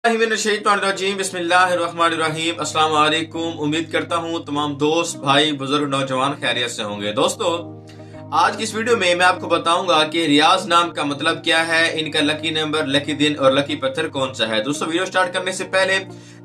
बिस्मिल्लाहिर्रहमानिर्रहीम। अस्सलाम वालेकुम। उम्मीद करता हूँ तमाम दोस्त भाई बुजुर्ग नौजवान खैरियत से होंगे। दोस्तों, आज की इस वीडियो में मैं आपको बताऊंगा कि रियाज नाम का मतलब क्या है, इनका लकी नंबर, लकी दिन और लकी पत्थर कौन सा है। दोस्तों, वीडियो स्टार्ट करने से पहले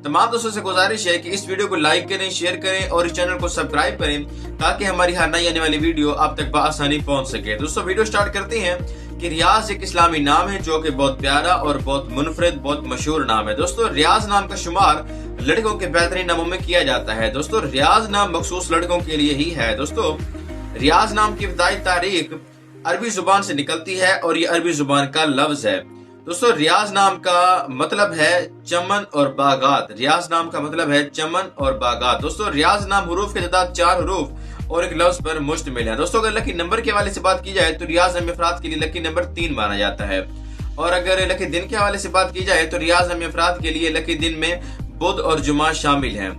तमाम दोस्तों से गुजारिश है कि इस वीडियो को लाइक करें, शेयर करें और इस चैनल को सब्सक्राइब करें ताकि हमारी हर नई आने वाली वीडियो आप तक बआसानी पहुंच सके। दोस्तों, वीडियो स्टार्ट करते हैं कि रियाज एक इस्लामी नाम है जो कि बहुत प्यारा और बहुत मुनफरिद, बहुत मशहूर नाम है। दोस्तों, रियाज नाम का शुमार लड़कों के बेहतरीन नामों में किया जाता है। दोस्तों, रियाज नाम मखसूस लड़कों के लिए ही है। दोस्तों, रियाज नाम की इब्तिदाई तारीख अरबी जुबान से निकलती है और ये अरबी जुबान का लफ्ज है। दोस्तों, रियाज नाम का मतलब है चमन और बागात। रियाज नाम का मतलब है चमन और बागात। दोस्तों, रियाज नाम हरूफ के तादाद 4 हरूफ और एक लफ्ज पर मुश्तमिल है। दोस्तों, अगर लकी नंबर के हवाले से बात की जाए तो रियाज नाम अफराद के लिए लकी नंबर 3 माना जाता है। और अगर लकी दिन के हवाले से बात की जाए तो रियाज नाम अफराद के लिए लकी दिन में बुध और जुमा शामिल है।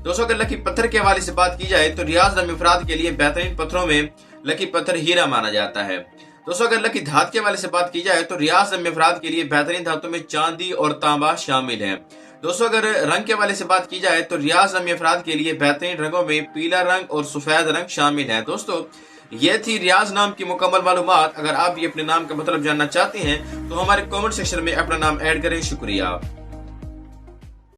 दोस्तों, अगर लकी पत्थर के हवाले से बात की जाए तो रियाज नाम अफराद के लिए बेहतरीन पत्थरों में लकी पत्थर हीरा माना जाता है। दोस्तों, अगर लकी धात के हवाले से बात की जाए तो रियाज नाम अफराद के लिए बेहतरीन धातों में चांदी और तांबा शामिल है। दोस्तों, अगर रंग के हवाले से बात की जाए तो रियाज नाम अफराद के लिए बेहतरीन रंगों में पीला रंग और सफेद रंग शामिल है। दोस्तों, ये थी रियाज नाम की मुकम्मल मालूमात। अगर आप भी अपने नाम का मतलब जानना चाहते हैं तो हमारे कमेंट सेक्शन में अपना नाम ऐड करें। शुक्रिया।